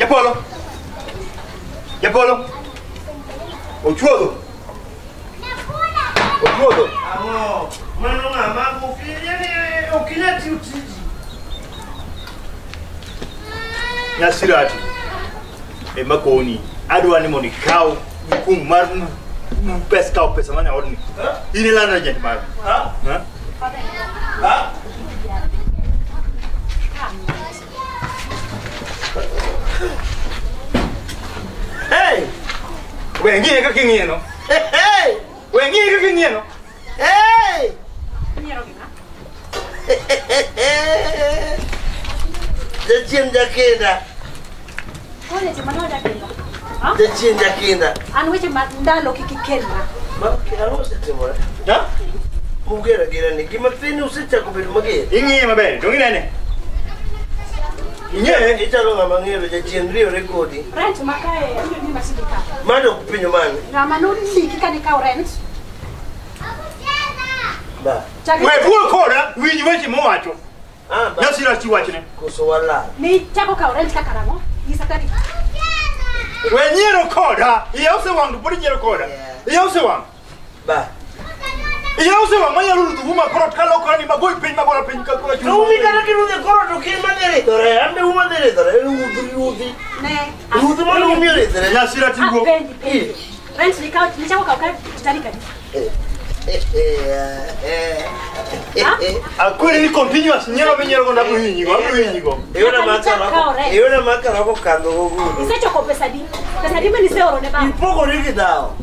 Japolo. Japolo. Ochuodo. Ochuodo. Amo, mano mama, o que é tio Tiji? Nyasirati. E makoni. Adwani moni cow. Kum mar pesca o pesa mana orni. Ini lana gente mar. Ha? Ha? Ha? Hey! Wengi ka kingieno. Hey! Wengi ka kingieno. Hey! Dacin jakenda. Kole ti mano jakenda. Dacin jakenda. Anu weche ndalo kikikenda. Ma kero setemo. Ha? Mugera gira ni gima fini usicha kubedo magere. Ingi mabe, dongi nene. Inye italo ngama ngero dacin rio rekodi. Rent makae ndio ni masindika. Mado kupinyo mane. Ngama no liki kani ka rent. Ba. We buo koda, winyi weche mo wacho. Ah, ba. Nyasirati wachne. Koso wala. Ni chako ka rent kaka rango. Isataki. We nyero koda, yause wangu podi nyero koda. Yause wangu. Ba. Yause wangu manya lulu huma korot kalo korani magoi pin magora pin ka ko chu. No mi kana kiru de koro to kin madere dore ambe huma dere dore uzi. Ne. Uzi mo mi re dere. Nyasirati go. Pendi. Rent ni ka ni chako ka tutarika. Akweli ni continuous nyero benyero go na kuhinyi go. Eona makara ko kando go. Isecho ko pesa di. Pesa di meni se oro ne ba. Ipogo rigi dao.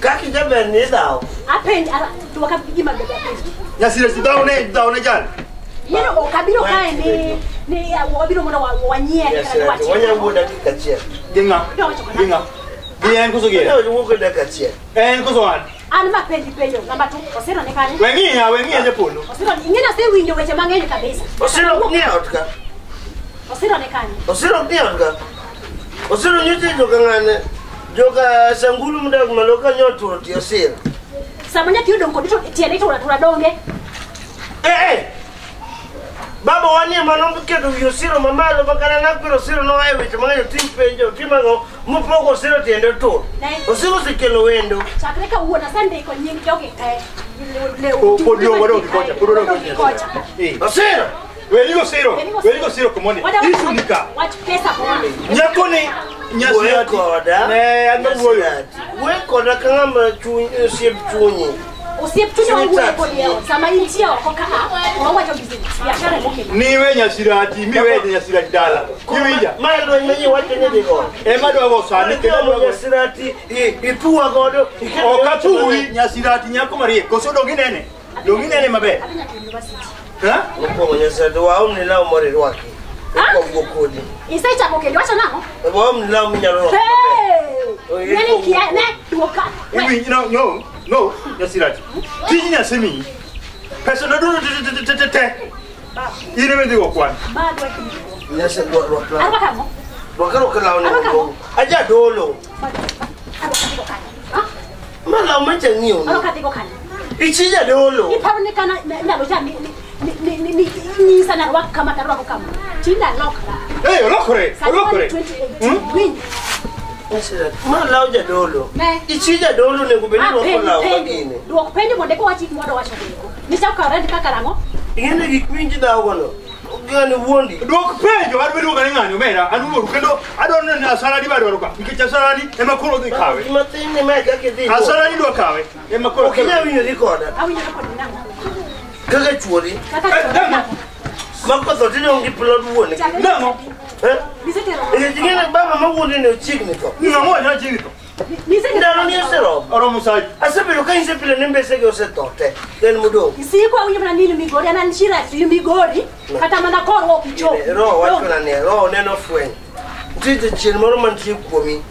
Kaki jaber ni dao. Apendi ara tuwaka bigima bebe apendi. Nyasirati daone jan. Yero o kabiro kae ni wabiro mona wanyie kana wachi. Wanya ngoda kikachia. Genga. Genga. Bien kusogea. Ndio nguko dakachia. Kusoan. An mapendi peyo namba 2 osero ne kani. Wengi je polo. Osero ingena se winjo weche mang'eny kabisa. Osero ni otka. Osero ne kani. Osero ni otka. Osero nyuti joka ngane. Joka sangulu muda maloka nyoto ti osero. Samanya tiudo nkodito tiene to tura donge. Baba wani manombe kedo yosiro mamalo bakana nakuro siro no ai weche mang'eny timpenjo timango mupogo siro tiende to. Osiro sikelo wendo. Chakre ka uona Sunday ko nying joge kae. Podio wado kocha. Osiro. Weligo siro komone. Isunika. Watch pesa kwa. Nyakoni nyasirati. Ne angaboyo. Weko na kangamba siep chunyi. Usiep chunyi wangu weko leo. Sama intia okoka wacha biashara moke. Niwe nyasirati, miwe nyasirati dala. Kiwija. Malo nyenye wacha nyede go. Madwa go sani kelo nyasirati ituwa godo. Okatui nyasirati nyako marie. Koso donginene. Donginene mabe. Ha? Ngopo nyasirati wa omni la umore wake. Kwa ngokodi. Isaicha kokeli wacha namo. Wa omni la munyaro. Yani kia ne tuoka. No, nyasirati. Tinya semi. Pesa na duro te. Ine mende go kwan. Bado Nyasirati do. Arba kamo. Bakaro kala ono. Aja dolo. Mala umecha niyo. Alo katiko kana. Ichija dolo. Ipaonekana ndalo jani ni sana rock kama tarwa ko kama. Chinda lokra. Lokore. 2018. Mala uja dolo. Ichija dolo ne kubeli wako la wagine. Do pendi monde ko wachi modo wacha ko. Ni chaka rent kaka rango. Ingene gikwinji da wono. Gani wondi. Dok pejo adbedo ga ng'anyo mera anuoru kendo adonne na saladi bado ka. Ngicha saladi ema koro dhi kawe. Matine ma kake dhi. Saladi do kawe. Ema koro. Okinya winyo recorda. Awinyo record nango. Kaka chuori. Kaka Makoto tini ongi plot woni. Nango. Ingene baba mawundi ne chigni to. Nango na chigni to. Ndalo ni sero. Oro musaji. Asabelo kan sepile nembe sege osetote. Ken mudo. Isiko awinyo na nini migori ana nshira migori kata mana koro okicho. Ro wacho na ne ro neno fwen. Tite chien moro man ti kuomi.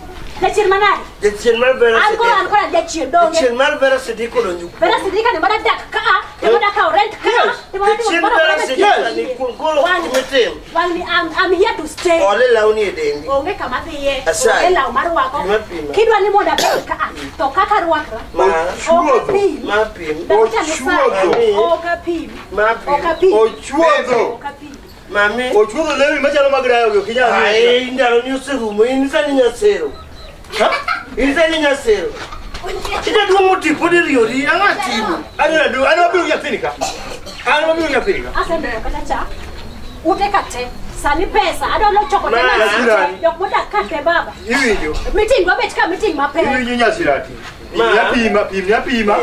Dechir manari. Dechir mar vera sedi. Anko na dechir donge. Dechir mar vera sedi ko lonyu. Vera sedi kan bada dak ka. Te bada ka rent ka. Dechir vera sedi ni kolo kumetem. Wani I'm here to stay. Ole launi edendi. Onge kama thiye. Asai. Ole la maru wako. Kidwa ni moda ka. To kaka ruakra. Chuodo. Mapim. Ochuodo. Okapim. Mapim. Okapim. Ochuodo. Okapim. Mami. Ochuno lewi machalo magrayo kinyalo. Ai ndalo ni userumo inizani nyasero. Ha? Inizani nyasero. Ida dua muti podi riori angatimu. Ana biru ya finika. Ana biru ya finika. Asa ndio katacha. Utekate. Sani pesa. I don't know chocolate. Yokuda kate baba. Hivi ndio. Meeting wabetika meeting mapema. Hivi ndio nyasirati. Yapima.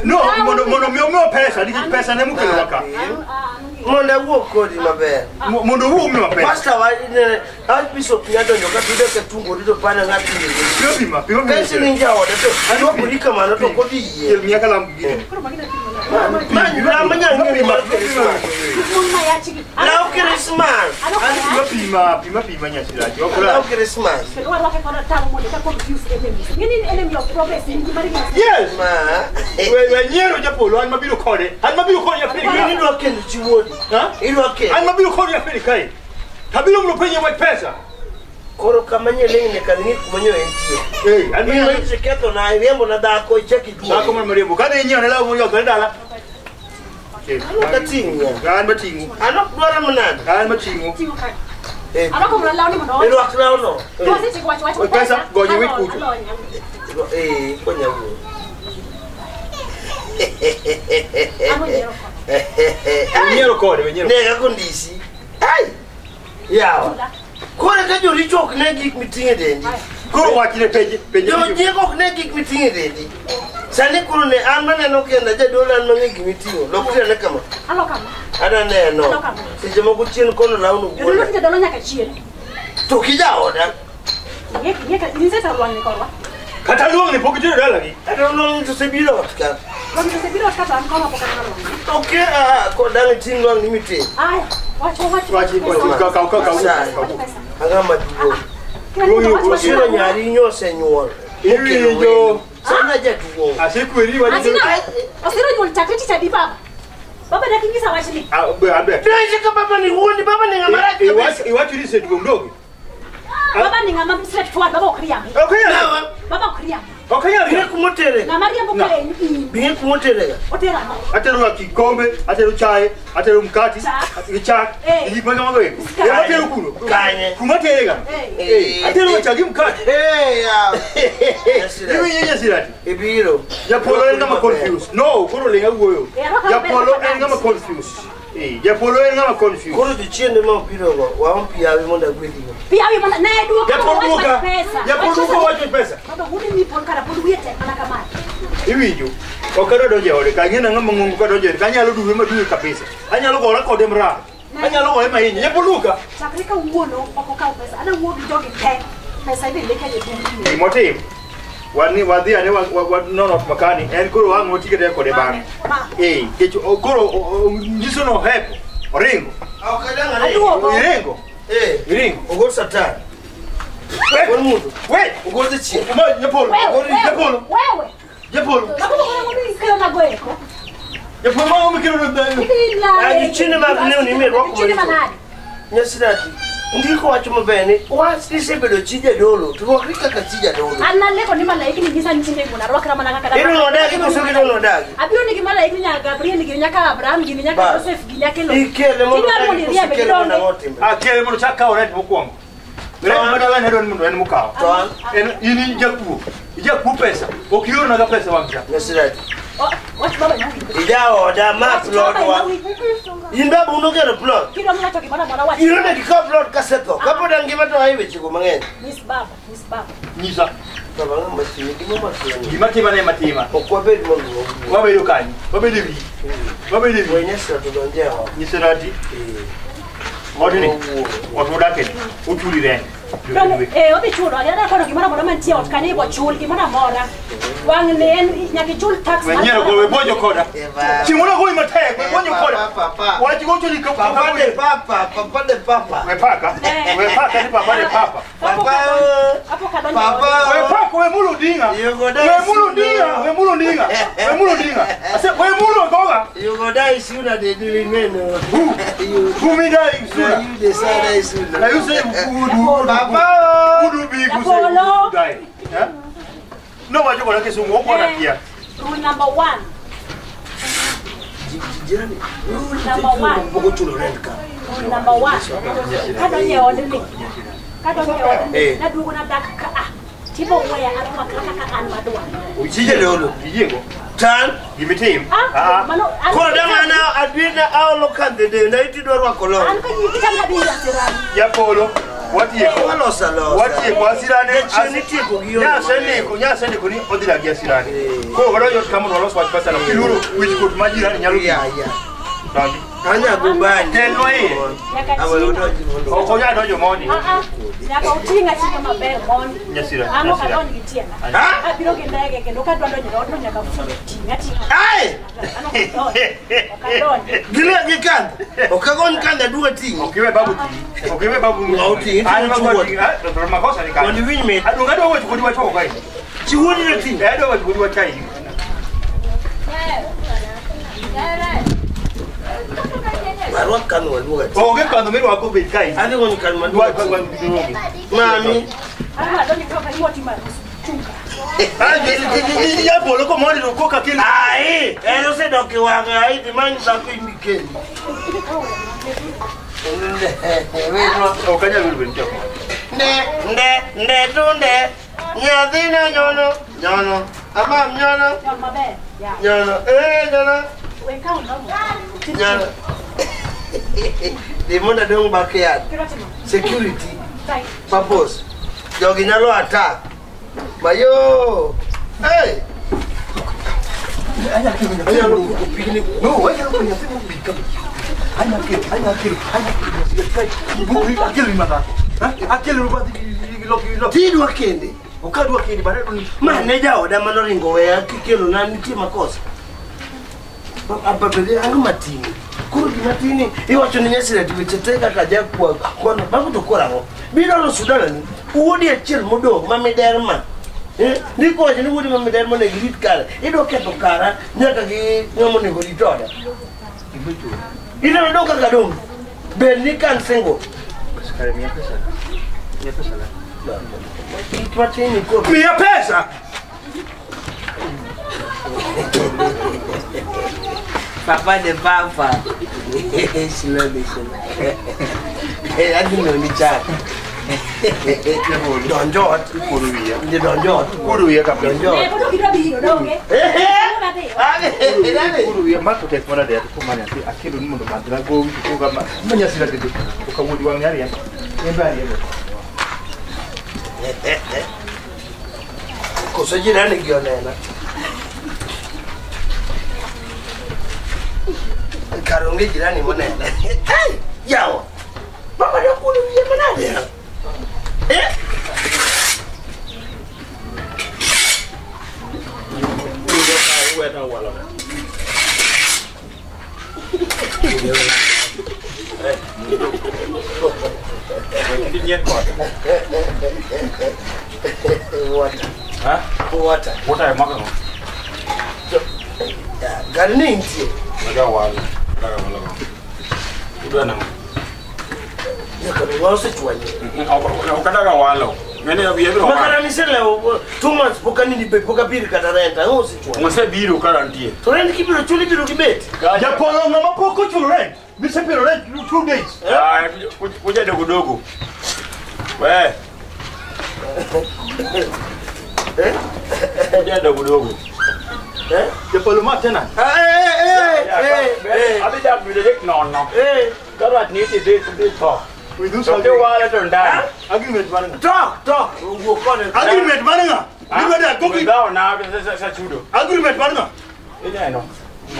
No, mono pesa, diki pesa ne mukelo waka. Monda wo kodi mabe. Mondo wo mi mabe. Pastor wa ne Archbishop Nyando ndoka tude ke tungo dito pana ngati ni. Pima. Pesa ninja oda to. Ano kulika mana to kodi ye. Miaka la mgine. Manya ngiri ma. Mama ya chiki. Now Christmas. Pima nyasirati. Now Christmas. Kwa wake kwa tamu mode ka confuse enemy. Ngini enemy of progress ni mari. Yes. Ma. We nyero japolo an mabiro kode. An mabiro kode ya Afrika. Ni ndo kendi chiwodi. Ha? Ilo ke. An mabiro kode ya Afrika kai. Kabilo mlopenye wa pesa. Koro kamanye lenge kanini kumanyo entie. An Mimi nje keto na rembo na dako cheki tu. Dako marembo. Kada yenyewe na lao moyo kandala. Katinga. Kan batingu. Ano dwara manana. Kan batingu. Alako mralao ni mno. Ilo aklao no. Kwa sisi kwa Pesa gonye wikutu. Konya wo. Nyero kode, nyero. Nega kondisi. Ai. Yawa. Kore ka jo richo ne gik mitinge dendi. Koro wakile peje. Jo jego ne gik mitinge dendi. Sani kuro ne amana no kenda je dola no ngi mitingo. Lokure ne kama. Alo kama. Ada ne no. Se jemo ku chien kono la unu Yo no te dolo nyaka chien. To kija oda. Nyeka ni sasa rwani korwa. Kata luong ni pokitiro dala gi. Ada no to se bilo ka. Kwani se bilo kata mkono kwa kana. Okay, ko dang tingo ni mite. Aya, wacho. Agama duo. Sio nyari nyose nyuol. Hivi ndio. Sana je duo. Asikweri wa Asina. Osiro nyol chaketi cha baba. Baba dakingisa wachini. Abe. Ndio kama baba ni huoni baba ni ngamara. Iwachu ni setu mdogo. Baba ni ngama mslet tuwa baba ukria. Okay. Baba ukria. Okay. Bine kumotere. Na Maria mbokale ni. Bine kumotere. Otera. Atero kikombe, atero chai, atero mkati, chak. Hii kwa kama wewe. Atero kuno. Kanye. Kumaterega. Atero chagi mkati. Ya. Hivi yeye sirati. Ebiro. Ya polo en kama confused. No, koro lenga goyo. Ya polo en kama confused. Ya polo en kama confused. Koro dichende ma piro wa mpia we monda gwedi. Pia wewe na naye duo kama pesa. Ya polo waje pesa. Baba huni ni pon kana pon wiete ana kama. Iwinjo. Okado doje ode kangena ngama ngungu ka doje kanyalo duwe maduwe kabisa. Anyalo gora kode mra. Anyalo goe mahinyi. Ya poluka. Sakrika uono okoka pesa. Ana uo bidogi te. Pesa ile leke ye. Imotim. Wani wadhi ane nono makani en koro wango tikete kode bang. Kecho koro nyiso no hepo. Oringo. Okadanga ne. Iringo. Iringo. Ogol satan. Ogol mudu. Wait. Ogol de chi. Nyapolo. Nyapolo. Wewe. Nyapolo. Baba ngoni kilo na goeko. Nyapolo mama mkiro ndo. Aji chini ma bine ni me roko. Chini manadi. Nyasirati. Ndiko wacho mabene. Wa sisi bedo chija dolo. Tuwakrika ka chija dolo. Ana leko ni malaiki ni gisa nchinde muna roka kama nakaka. Ino nodagi ko soki no nodagi. Abiro ni malaiki nya Gabriel ni nyaka Abraham ni nyaka Joseph ni nyaka Lot. Ikele mo ni ria be donde. Akele mo chaka oret mokwongo. Mere madala ne don mundo en mukao. En ini jaku pesa. Okioro na pesa wangja. Nyasirati. What baba nyangi. Ijao da ma plot wa. Imba buno gero plot. Kilo mna toki bana mwana wa. Iro ne ka plot kaseto. Kapo dangi mato haiwe chiko mangen. Miss baba. Nisa. Baba ngamba chini dimo masini. Gimatima ne matima. Okwa be mo ngo. Wabedo kanyi. Wabedo bi. Wabedo bi. Wenyesa to donje ho. Nyisirati. Modini. Otudake. Utuli ren. Obi chulo, yana kono gimana mora mantia otkane bo chul gimana mora. Wang ne nyaki chul tax. Wenyero ko we bojo koda. Chimona ko imatek, we bojo koda. Waji go chuli ko Papa de papa. We paka ni papa de papa. Apo kadonja. Papa. We paka we mulu dinga. We mulu dinga. Ase we mulu goga. You go die sooner than you remember. Who me die sooner? You decide sooner. Now you say Papa. Who be go say die? No waje ko nake sungo ko na pia. Rule number 1. Jirani. Number 1. Bogo chulo rent ka. number 1 kada nyewa ndini kada nyewa na dugo na dakka tipo waya alwa kaka an madwa ujije lolo yego tan gimitim ko dama na adwina awlo kande na itidwa rwa kolon an ko yikita na bi asirani ya polo wati yeko wati yeko asirane asiniti ko giyo nya sende ko ni odira gi asirane ko wala yo kamu no loso pasa na kiluru which could majira ni nyalu ya tandi anya gumbani tenno yi ko nya dojo moni ya ko tinga tinga maber moni nyasira amo ka don gitiana abiro gendege kendo ka dondo ni rodo nyaka tinga ai gile gikan okagon kanda duwa tinga okiwe babu ngauti ani magoti makosa ni kan woni winme adunga do wati kodiwa choko kai chiwoni ne tinga do wati kodiwa chai Marwa kanu walwa. Oge kanu mero wako be kai. Ani woni kanu mandwa kwa mami. Ana doni kwa kali moti mara. Chunga. Ni ya bolo ko moni ko ka kile. Ai, ero se doki wanga ai di mani za ku imikeni. O kanya lulu bento. Nde tunde. Nyadina nyono. Ama nyono. Mabe. Nyono. Nyono. Weka undamu. Nyono. The mother don't backyard. Security. Purpose. Jogi nyalo attack. Bayo. Hey. Anya kilo kupigini. No, anya kilo kupika. Anya kilo. Ibu akili mata. Akili rubati lo. Tidu akende. Ukadu akende bare ni. Manager oda manoringo we akikelo na nitie makosa. Apa bele anga matini. Kuru gimatini iwacho ni nyasira tiwecheteka kaja kwa kono babu to korango biro no sudana ni uodi achiel modong mamiderma ndiko ni uodi mamiderma ne grit kare ido keto kara nyaka gi ngomo ne golitoda ibuto ina ndo kaka dong ben ni kan sengo Kare mia pesa la itwatini ko mia pesa Papa de papa. Slowly. I didn't know ni chat. Don Jot. kuruia. Ni Don Jot. Kuruia kabisa. Don Jot. Ko kiro biro doge. Kuruia mako tekona de kumanya akilo ni mundo madra go ko kama manya sira de ko kamudi wangari ya. Embali yebo. Ko sajira ni gionela. Karonge jirani monene. Hey, yao. Mama ndio kuruia manade. Uweta wala. Water ya maka no. Gari ni nti. Naga wala. Udah nang. Ya kama wao sichwanye. Ukadaga wala. Ngene ya biyero. Makana misele 2 months pokani ni poka pili katarenta ngo sichwanye. Ngose biro karantie. Toreni kibiro chuli biro kibeti. Ya polo ngama poko chulu rent. Mise pero rent 2 days. Ah, kuja dogo. We. Kuja dogo. Ya polo matena. Abija bidek no. Karat ni ti de talk. We do something wala to ndani. Agreement bana. Talk. Ugo kone. Agreement bana. Ni bada koki. Dawa na sa chudo. Agreement bana. Ina no.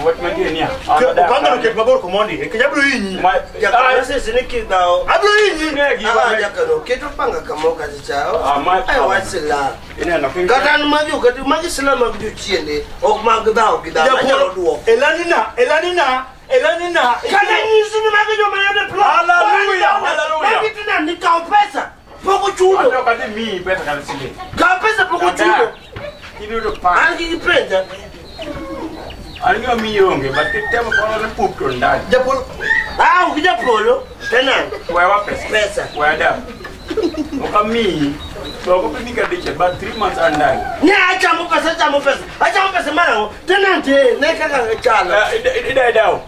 What man get nia? Kanga ke babor komondi. E kajabru yinyi. Ya kase siniki dao. Abru yinyi. Ya kano keto panga kamo kazi chao. Ai wasila. Ina no kinga. Katan maju kati magi salama kuju chiende. Ok magdao kidao. Anya duo. Elanina. Kana nyisi ni magi jo manene plan. Hallelujah. Magi tina ni pesa. Poko chudo. Ando kati mi pesa kana sile. Ka pesa poko chudo. Kidu do pa. Angi kipenda. Alio mi yonge but kitemo kono na puto ndani. Japolo. Ukija polo tena Wewa pesa. pesa. Wada. Okami. Soko pinika diche but 3 months andani. Ni acha mo pesa. Acha mo pesa mara tena nte ne kaka chala. Ida dao.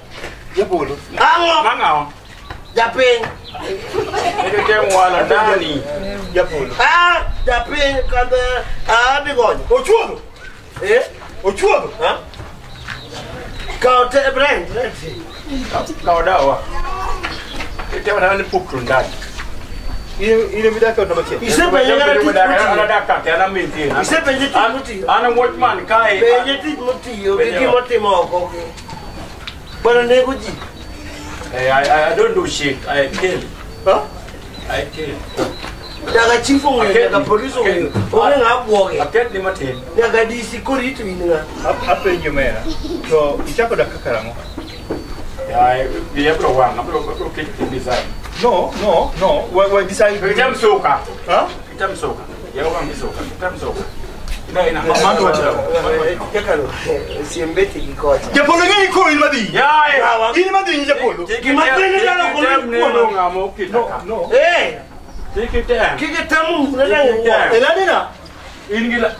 Japolo. Ango. Mangao. Japing. Ini dia wala ndani. Japolo. Japing kada bigonyo. Ochuodo. Ochuodo. Ha? Kau te brand. Kau dawa. Itu mana ni pukul ndani. Ile midaka ndo bache. Ise penye kana ti. Ana daka tena minti. Ise penye ti muti. Ana watchman kai. Penye ti muti yo kiki muti moko. Bana nego ji. I don't do shit. I kill. Huh? I kill. Daga chifu ngene daga police ngene. Ore ngabwoge. Aket ni mate. Daga DC korito ininga. Hape nyumera. So ichako dakakaramo. Ya, dia beruang, apa kit design. No. Wa design. Kita suka. Huh? Kita suka. Ya orang suka. Kita suka. Ina mamando wacha. Kekalo. Siembeti kikocha. Japolo ngeni ko ilmadi. Ya, ilmadi ni japolo. Kimatene dala ko no ngamo kita. No. Kita. Kike tamu nalanga. Elanina. Ingila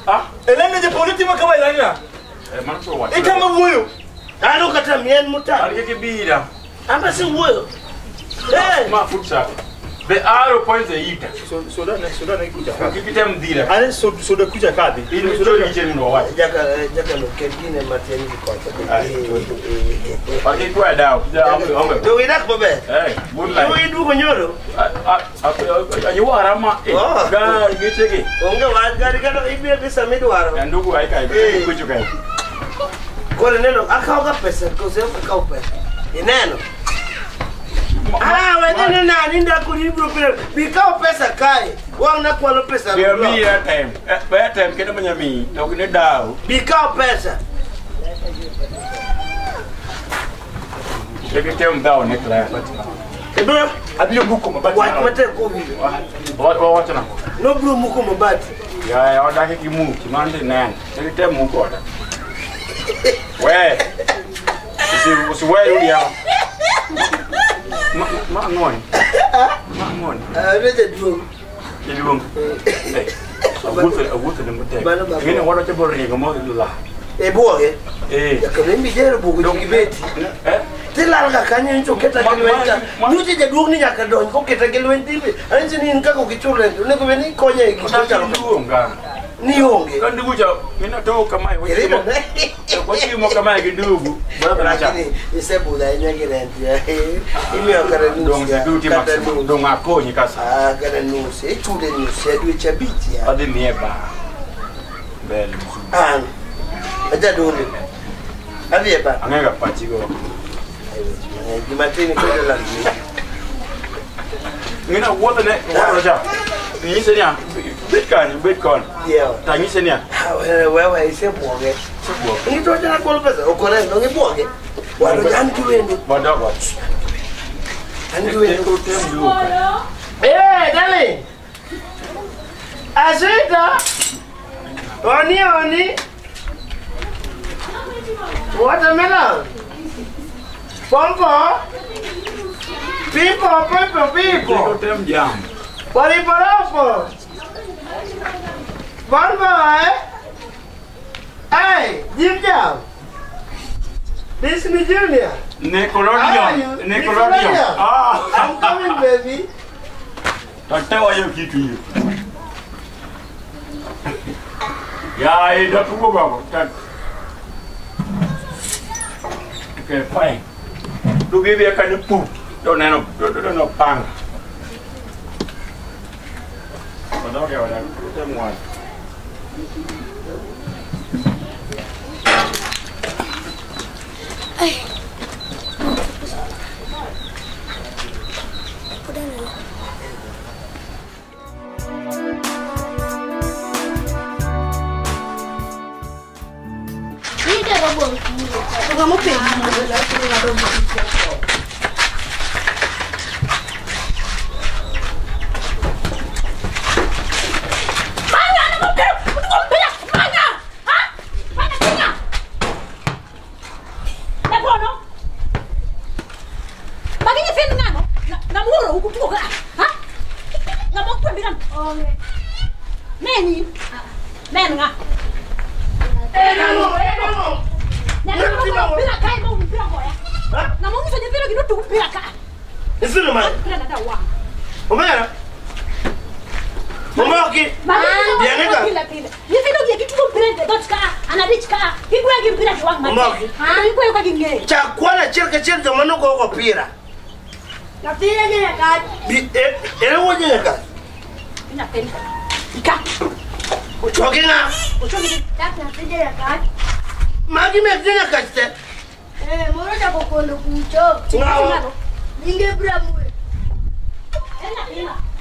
Elana japolo tima kama elana. Man pro wacha. Ita mabuyo. Ano kata mien muta. Alike kibira. Amba si wuyo. Ma futsa. The arrow points the eater. Soda na kuja kadi. Kita mdira. Ale soda kuja kadi. Ile soda ni cheni no wacha. Jaka no kengine mateni kikocha. Pake kwa dawa. Ambe. Do idak bobe. Bunla. Do idu konyoro. Ayu arama. Ga gitege. Onga wagari kana ibia bisa midwaro. Ndugu haika kujuka. Kole neno akaoga pesa koze akao pesa. Ineno. Wewe nani ndio kulibro pesa. Bikao pesa kai. Wao na kwa pesa. Dia mia time. Ba time kena manyami. Ndio kene dao. Bikao pesa. Dia tem dao nekla. Ebro, abio buko mabati. Mate ko vile. What na? No bro muko mabati. Ya oda ke kimu, kimande nan. Dia tem muko oda. We. Usi we ya. Ma ngoi. Reje drum. Drum. Agutu de mute. Ngene wada te borri ngamo la. Boge. Ya kamembi jero bugo jibeti. Tilalga kanya ncho keta kilwenta. Nuje je duogni nyaka don ko keta kilwenti. Anzi ni nkako kichule. Nego beni konya ikitaka nduonga. Ni honge. Kan ndugu cha mina to kama wewe. Kwa hiyo kama kidogo. Bwana acha. Isebu da nyagirenti. Imi akara dong duty maximum dong akonyi kasa. Akara nusi. Echude nusi adu chabiti. Ade nieba. Bel. Aja dole. Avieba. Angega pachigo. Gimatini kwa la. Ngina wote ne wala ja. Ni senya Bitcoin. Yeah. Tanyi senya. Wewe isebuoge. Ni toja na kwa pesa. Okore ndo ngibuoge. Walo jani kiwendo. Badawa. Ani kiwendo. Dale. Azita. Oni. Watermelon. Pompo. People. Tem jam. Paripo. Pompo, Hey, Jim Jam. This is Junior. Nickelodeon. I'm coming, baby. Tatawa hiyo kitu hiyo. Ya, ida tuko babo. Okay, fine. Do give you a kind of poop. Don't know pang. But don't get one. Isini man. Omera. Momoki. Bianeka. Nyithindo gi kitu mpira de dot ka anadich ka. Igwe gi mpira de wang mate. Igwe ka gi nge. Chakwana chirka chirka manoko ko pira. Na pira ni ka. Ele wonye ka. Ina peni. Ika. Uchoki na. Uchoki tak na pira ka. Magi me pira ka ste. Moro cha kokondo kucho. Ngao. Ninge bra mwe.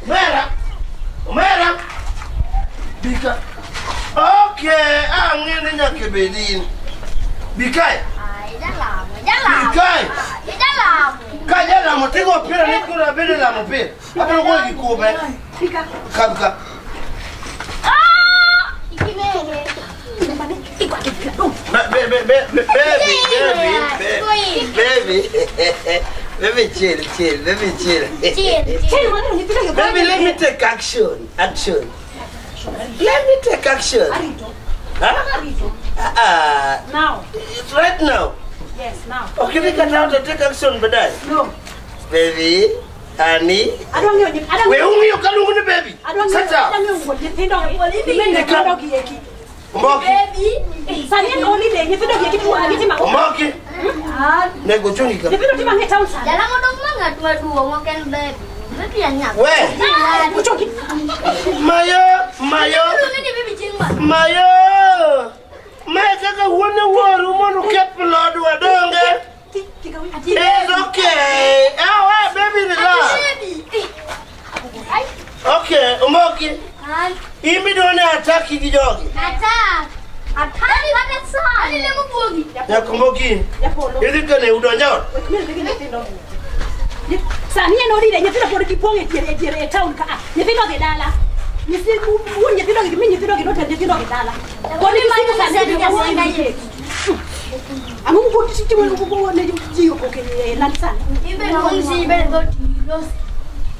Ena. Omera. Bika. Okay, ngene nyakebedini. Bikai. Bikai. Kaja la motego pira ni kura bele la mopira. Hata ngo gikube. Bika. Kabka. Ikimege. Ikwa kipira. Baby, chill. Baby, let me take action. Let me take action. Huh? Now. It's right now. Yes, now. Okay, we can now take action, but that. No. Baby, honey. I don't know. Where you can look at the baby? I don't know. Sit down. Baby. Sani only day. You feel like you want to get him. Momoki. Nego chunga. You feel like you want to get down. Dalam odong mangat dua makan baby. Baby yang nyak. Where? Uchoki. Mayo. Ini baby cingmat. Mayo. Kaka wone woru monu keplo do donge. It's okay. Baby relax. Okay, Momoki. Imi done attack gijogi. Attack. Ada sah. Ada lemu bugi. Ya Momoki. Ili kane udonyo. Sani no ri de nyefira por kiponge tiere town ka. Nyefira ke dala. Nyefira mu nyefira ke mi nyefira ke no tende nyefira ke dala. Ko ni ma sani ka wona ye. Amu ko titi mo ko ne ji ko ke lansan. Ibe kong si ibe go tilos.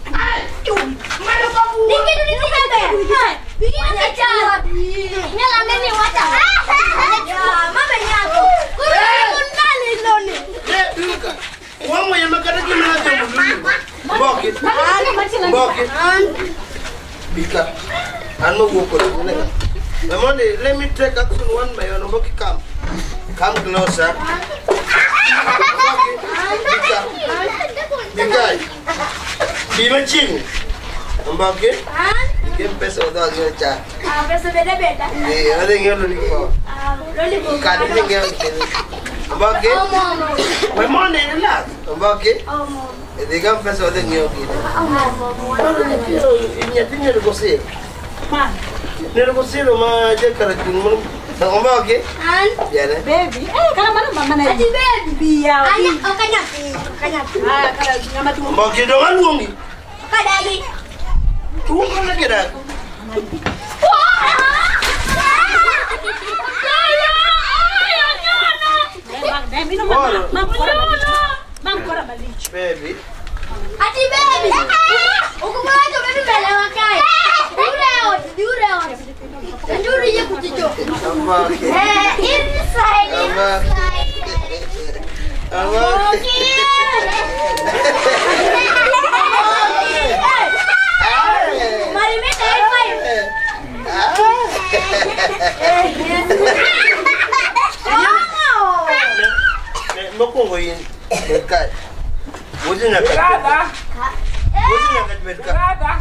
Mana babu. Dikit be. Bikin aja. Nyala meni wata. Ya, mama nyako. Kurun kali loni. Wamo ya makara kimana jambu. Momoki. Bika. Anu go ko. Let me take action one by one. Momoki come closer. Bika. Bima chini. Momoki. Game pesa udah aja. Pesa beda. Ada yang loli ko. Loli ko. Kadi yang Momoki. My money relax. Momoki. Digam pesa udah nyoki. Ini negosier. Ma. Negosier ma je kara tingul. Momoki. Ya Baby. Kalau mana mama na. Adi baby. Biya. Kanya. Kalau ngama tu. Momoki dongan wongi. Kadagi. Tunggu lagi dah. Baby. Adi baby. Aku mau aja baby bela wakai. Diureot. Sendiri je kucijo. Inside. Mari me high five. Mokongo yin berkai. Wujud nak Berada. Wujud nak berkai. Berada.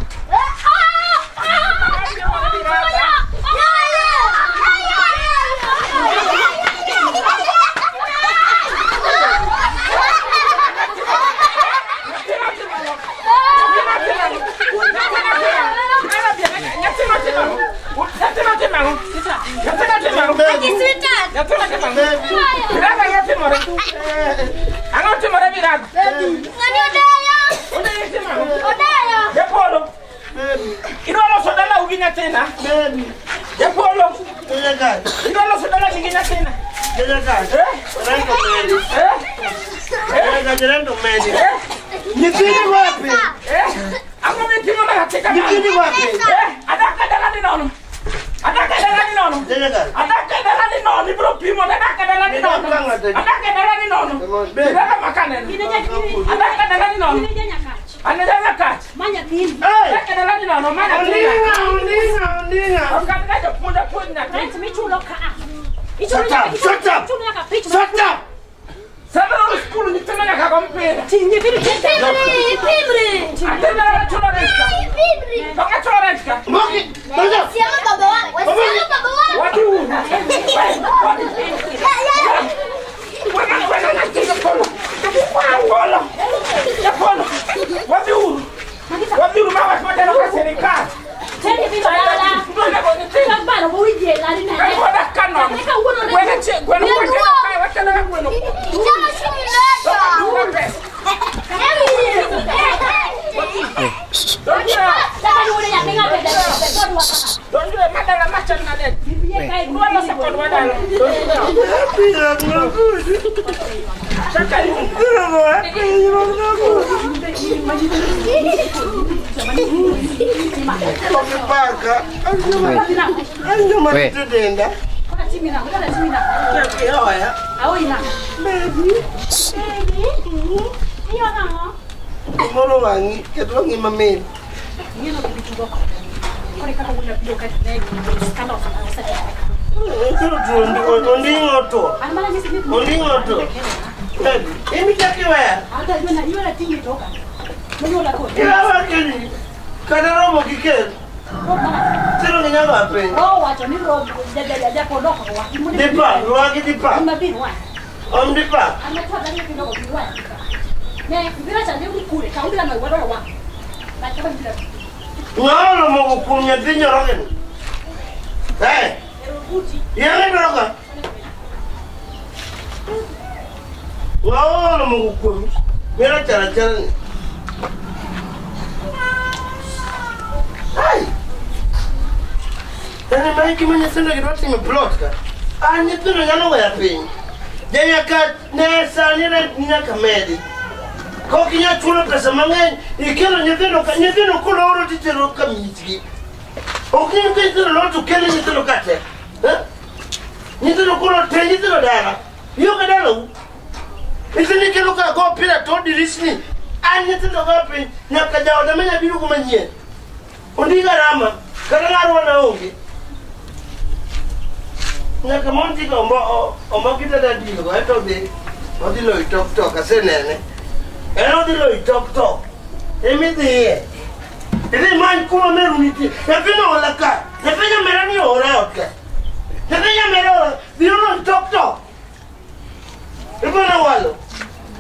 Ini Anajaza kati. Manya pili. Kaka na lani na no mana pili. Ndinga. Ukataka kupunja punja. Nanti michulo ka. Shut up. Sasa skulu ni tena kaka mpira. Tinye pili. Pimri. Atenda chulo reska. Pimri. Toka chulo reska. Moki. Moja. Siama baba wangu. Siama baba wangu. Watu. Watu mama kwa kwa serikali. Tende pili dala. Tende bana wuje la ni na. Kwa kano. Kwenda che kwenda kwa wakala kwenda. Chama simuleta. Don't madala macha na dad. Wala sakon wadala. Paka. Anjuma tutenda. Kuna timina. Oya. Aoina. Baby. Iyo namo. Moro wangi ketwangi mamel. Ngino kibichugoko. Kole kaka kuna video kati na kama usafiri. Kero tundi ondingoto. Anamala nyisi mimi. Ondingoto. Baby, emitakiwa. Hata hiyo na tingi toka. Mwenye la kodi. Kila wakati kana romo kikel. Tiro ni nyama apen. Oh, wacha ni robo jaja kodoko wa. Dipa, ruagi dipa. Mabini wa. Dipa. Ametoa ndani kidogo kiwa. Ne, bila cha ndio kule. Kaundia na wado wa. Bakaba bila. Ngalo mo kunya dinyo rogen. Erubuti. Yale roga. Ngalo mo kunya. Mera cara ni. Ai. Tani mai kimenya sendo kidoti me plot ka. Ani tuno nyalo ya pin. Jenya ka nesa ni na nyaka medi. Ko kinya chulo pesa mang'eny ikelo nyithindo kulo oro titero kamiti. Okinyo kitero lo to kele nyithindo kate. Nyithindo kulo te nyithindo dala. Yo ka dala u. Isini kelo ka go pira to dirisni. An nyithindo go pin nyaka jawo da menya biru kuma nyien. Ondiga rama kada ngaro na onge. Nyaka monti ko ombo kita da digo eto be. Odilo itok asenene. Eno dilo itok. Emidi. Ele man kuma meruniti. Yapino olaka. Yapenya merani ora otka. Yapenya merora. Dilo itok. Ipona walo.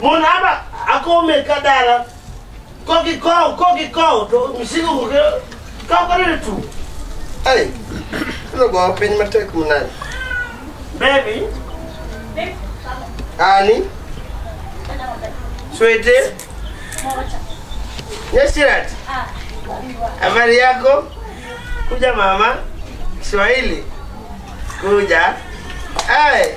Monaba akome kadala. Koki ko to misigo ka kare tu. Ai. Lo go pen matek munani. Baby. Ani. Sweetie. Yesirat. Habari yako? Kuja mama. Kiswahili. Kuja. Ai.